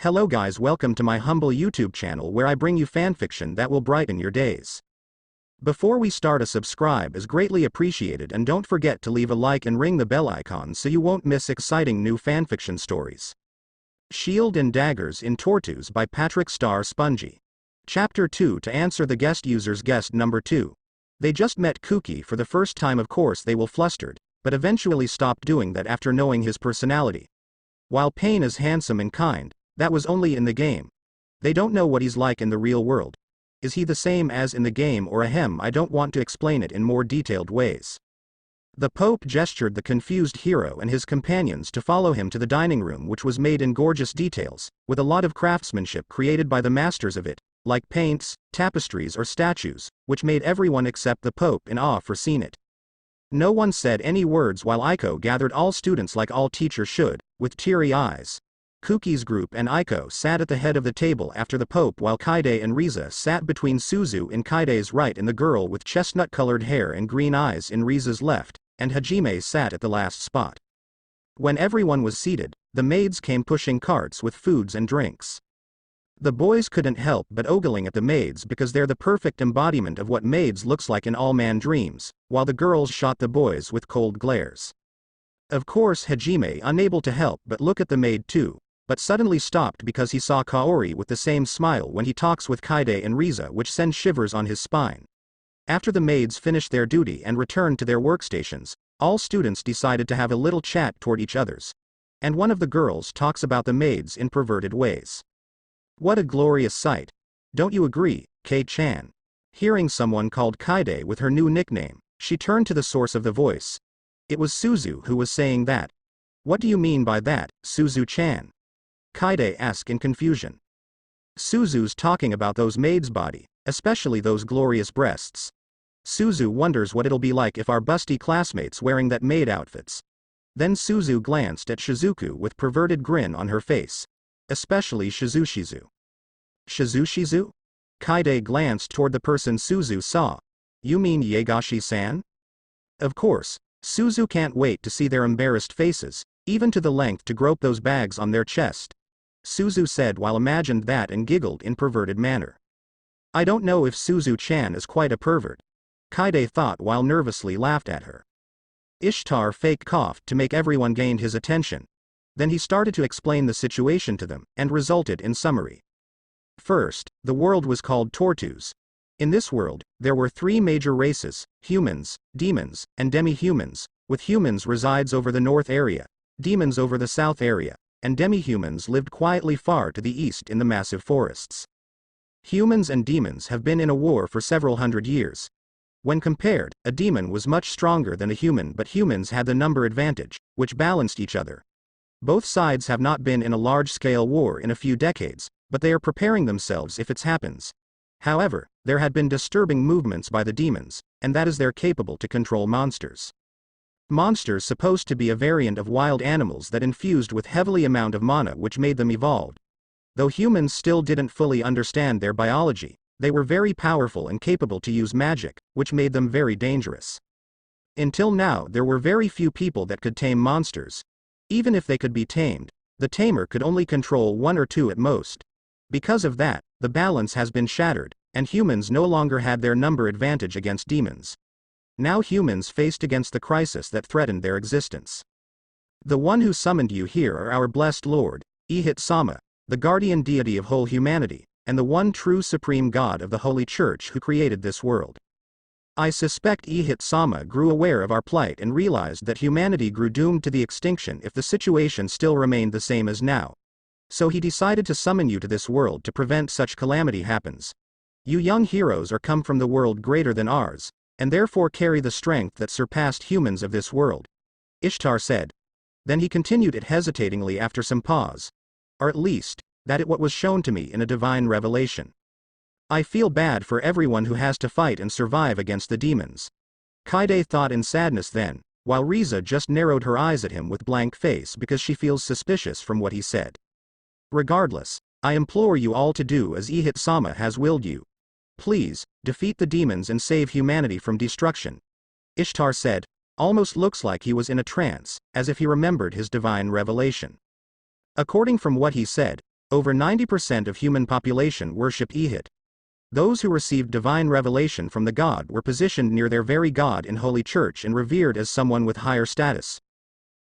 Hello guys, welcome to my humble YouTube channel where I bring you fanfiction that will brighten your days. Before we start, a subscribe is greatly appreciated, and don't forget to leave a like and ring the bell icon so you won't miss exciting new fanfiction stories. Shield and Daggers in Tortus by PatrickStarSpongy. Chapter 2. To answer the guest user's guest number 2. They just met Kooky for the first time. Of course they will flustered, but eventually stopped doing that after knowing his personality. While Pain is handsome and kind, that was only in the game. They don't know what he's like in the real world. Is he the same as in the game, or ahem, I don't want to explain it in more detailed ways. The Pope gestured the confused hero and his companions to follow him to the dining room, which was made in gorgeous details, with a lot of craftsmanship created by the masters of it, like paints, tapestries or statues, which made everyone except the Pope in awe for seeing it. No one said any words while Aiko gathered all students like all teachers should, with teary eyes. Kooky's group and Aiko sat at the head of the table after the Pope, while Kaide and Riza sat between Suzu in Kaide's right and the girl with chestnut-colored hair and green eyes in Riza's left, and Hajime sat at the last spot. When everyone was seated, the maids came pushing carts with foods and drinks. The boys couldn't help but ogling at the maids because they're the perfect embodiment of what maids looks like in all man dreams, while the girls shot the boys with cold glares. Of course Hajime unable to help but look at the maid too, but suddenly stopped because he saw Kaori with the same smile when he talks with Kaide and Riza, which sends shivers on his spine. After the maids finished their duty and returned to their workstations, all students decided to have a little chat toward each others. And one of the girls talks about the maids in perverted ways. What a glorious sight. Don't you agree, Kei-chan? Hearing someone called Kaide with her new nickname, she turned to the source of the voice. It was Suzu who was saying that. What do you mean by that, Suzu-chan? Kaide asked in confusion. Suzu's talking about those maids' body, especially those glorious breasts. Suzu wonders what it'll be like if our busty classmates wearing that maid outfits. Then Suzu glanced at Shizuku with perverted grin on her face. Especially Shizushizu. Shizushizu? Kaide glanced toward the person Suzu saw. You mean Yagashi-san? Of course, Suzu can't wait to see their embarrassed faces, even to the length to grope those bags on their chest. Suzu said while imagined that and giggled in perverted manner. I don't know if Suzu-chan is quite a pervert. Kaide thought while nervously laughed at her. Ishtar fake coughed to make everyone gain his attention. Then he started to explain the situation to them, and resulted in summary. First, the world was called Tortus. In this world, there were three major races: humans, demons, and demi-humans, with humans resides over the north area, demons over the south area, and demi-humans lived quietly far to the east in the massive forests. Humans and demons have been in a war for several hundred years. When compared, a demon was much stronger than a human, but humans had the number advantage, which balanced each other. Both sides have not been in a large-scale war in a few decades, but they are preparing themselves if it happens. However, there had been disturbing movements by the demons, and that is they're capable to control monsters. Monsters supposed to be a variant of wild animals that infused with heavily amount of mana, which made them evolved. Though humans still didn't fully understand their biology, they were very powerful and capable to use magic, which made them very dangerous. Until now there were very few people that could tame monsters. Even if they could be tamed, the tamer could only control one or two at most. Because of that, the balance has been shattered, and humans no longer had their number advantage against demons. Now humans faced against the crisis that threatened their existence. The one who summoned you here are our blessed Lord, Ihit-sama, the guardian deity of whole humanity, and the one true supreme God of the Holy Church who created this world. I suspect Ihit-sama grew aware of our plight and realized that humanity grew doomed to the extinction if the situation still remained the same as now. So he decided to summon you to this world to prevent such calamity happens. You young heroes are come from the world greater than ours, and therefore carry the strength that surpassed humans of this world. Ishtar said. Then he continued it hesitatingly after some pause. Or at least, that it what was shown to me in a divine revelation. I feel bad for everyone who has to fight and survive against the demons. Kaide thought in sadness then, while Riza just narrowed her eyes at him with blank face because she feels suspicious from what he said. Regardless, I implore you all to do as Ihit-sama has willed you. Please, defeat the demons and save humanity from destruction. Ishtar said, almost looks like he was in a trance, as if he remembered his divine revelation. According from what he said, Over 90% of human population worship Ihit. Those who received divine revelation from the god were positioned near their very god in Holy Church and revered as someone with higher status.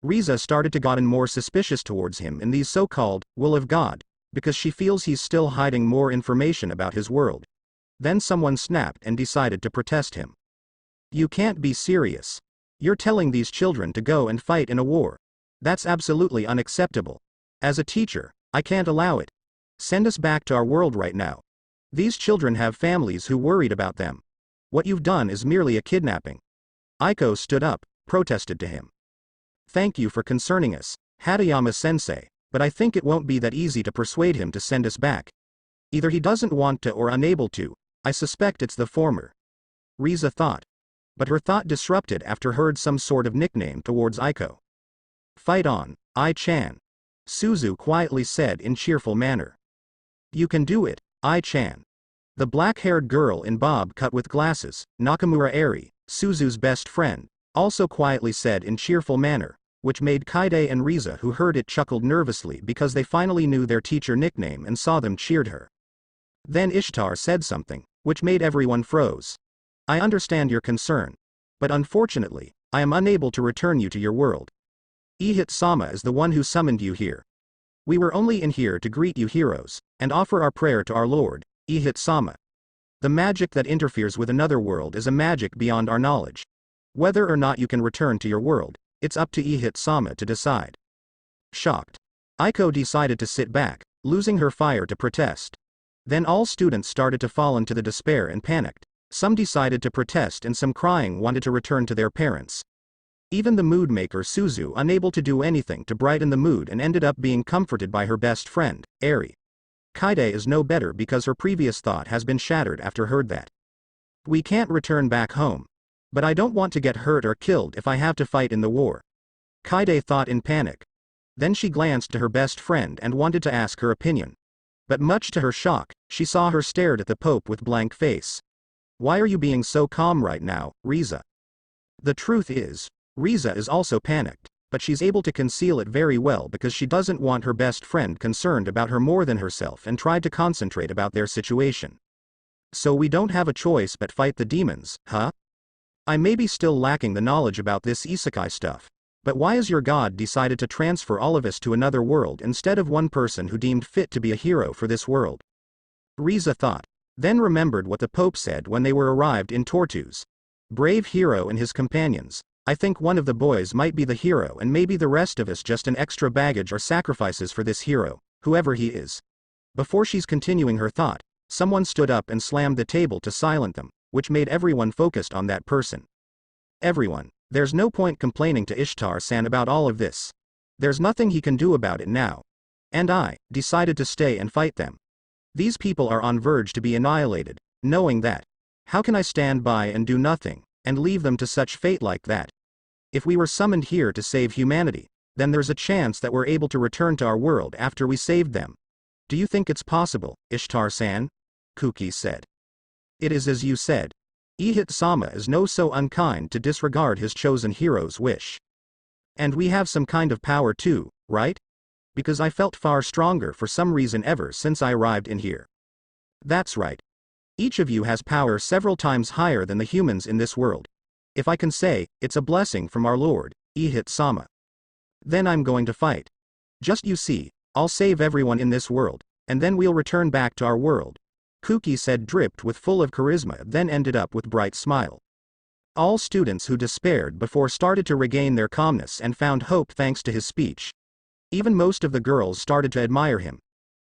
Riza started to gotten more suspicious towards him in these so-called will of God, because she feels he's still hiding more information about his world. Then someone snapped and decided to protest him. You can't be serious. You're telling these children to go and fight in a war. That's absolutely unacceptable. As a teacher, I can't allow it. Send us back to our world right now. These children have families who worried about them. What you've done is merely a kidnapping. Aiko stood up, protested to him. Thank you for concerning us, Hatayama-sensei, but I think it won't be that easy to persuade him to send us back. Either he doesn't want to or unable to. I suspect it's the former. Riza thought. But her thought disrupted after heard some sort of nickname towards Aiko. Fight on, Ai-chan. Suzu quietly said in cheerful manner. You can do it, Ai-chan. The black-haired girl in bob cut with glasses, Nakamura Eri, Suzu's best friend, also quietly said in cheerful manner, which made Kaide and Riza who heard it chuckled nervously because they finally knew their teacher nickname and saw them cheered her. Then Ishtar said something, which made everyone froze. I understand your concern. But unfortunately, I am unable to return you to your world. Ihit-sama is the one who summoned you here. We were only in here to greet you heroes, and offer our prayer to our Lord, Ihit-sama. The magic that interferes with another world is a magic beyond our knowledge. Whether or not you can return to your world, it's up to Ihit-sama to decide. Shocked. Aiko decided to sit back, losing her fire to protest. Then all students started to fall into the despair and panicked. Some decided to protest and some crying wanted to return to their parents. Even the mood maker Suzu unable to do anything to brighten the mood and ended up being comforted by her best friend, Eri. Kaide is no better because her previous thought has been shattered after heard that. We can't return back home. But I don't want to get hurt or killed if I have to fight in the war. Kaide thought in panic. Then she glanced to her best friend and wanted to ask her opinion. But much to her shock, she saw her stared at the Pope with blank face. Why are you being so calm right now, Riza? The truth is, Riza is also panicked, but she's able to conceal it very well because she doesn't want her best friend concerned about her more than herself and tried to concentrate about their situation. So we don't have a choice but fight the demons, huh? I may be still lacking the knowledge about this isekai stuff, but why has your god decided to transfer all of us to another world instead of one person who deemed fit to be a hero for this world? Riza thought, then remembered what the Pope said when they were arrived in Tortus. Brave hero and his companions, I think one of the boys might be the hero and maybe the rest of us just an extra baggage or sacrifices for this hero, whoever he is. Before she's continuing her thought, someone stood up and slammed the table to silence them, which made everyone focused on that person. Everyone, there's no point complaining to Ishtar-san about all of this. There's nothing he can do about it now. And I decided to stay and fight them. These people are on verge to be annihilated, knowing that. How can I stand by and do nothing, and leave them to such fate like that? If we were summoned here to save humanity, then there's a chance that we're able to return to our world after we saved them. Do you think it's possible, Ishtar-san? Kuki said. It is as you said. Ihit-sama is no so unkind to disregard his chosen hero's wish. And we have some kind of power too, right? Because I felt far stronger for some reason ever since I arrived in here. That's right. Each of you has power several times higher than the humans in this world. If I can say, it's a blessing from our Lord, Ihit-sama. Then I'm going to fight. Just you see, I'll save everyone in this world, and then we'll return back to our world. Kuki said dripped with full of charisma then ended up with bright smile. All students who despaired before started to regain their calmness and found hope thanks to his speech. Even most of the girls started to admire him.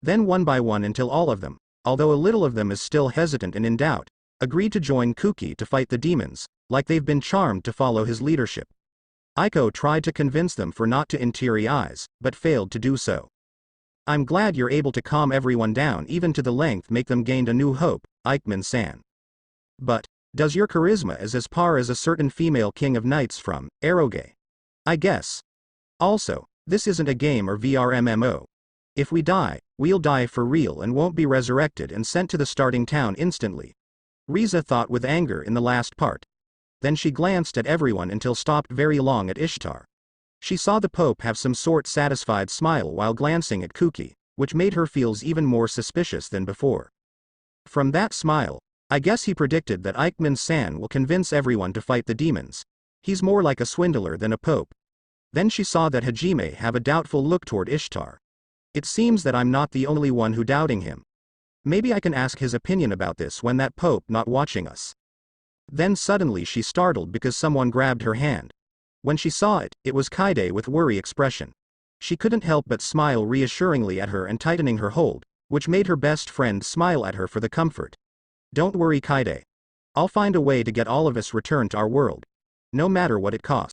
Then one by one until all of them, although a little of them is still hesitant and in doubt, agreed to join Kuki to fight the demons, like they've been charmed to follow his leadership. Aiko tried to convince them for not to in teary eyes, but failed to do so. I'm glad you're able to calm everyone down even to the length make them gained a new hope, Aikman-san. But, does your charisma is as par as a certain female king of knights from Eroge? I guess. Also, this isn't a game or VRMMO. If we die, we'll die for real and won't be resurrected and sent to the starting town instantly. Riza thought with anger in the last part. Then she glanced at everyone until stopped very long at Ishtar. She saw the Pope have some sort satisfied smile while glancing at Kuki. which made her feels even more suspicious than before. From that smile, I guess he predicted that Eichmann-san will convince everyone to fight the demons. He's more like a swindler than a pope. Then she saw that Hajime have a doubtful look toward Ishtar. It seems that I'm not the only one who doubting him. Maybe I can ask his opinion about this when that pope not watching us. Then suddenly she startled because someone grabbed her hand. When she saw it, it was Kaide with worry expression. She couldn't help but smile reassuringly at her and tightening her hold, which made her best friend smile at her for the comfort. Don't worry, Kaide. I'll find a way to get all of us returned to our world. No matter what it costs.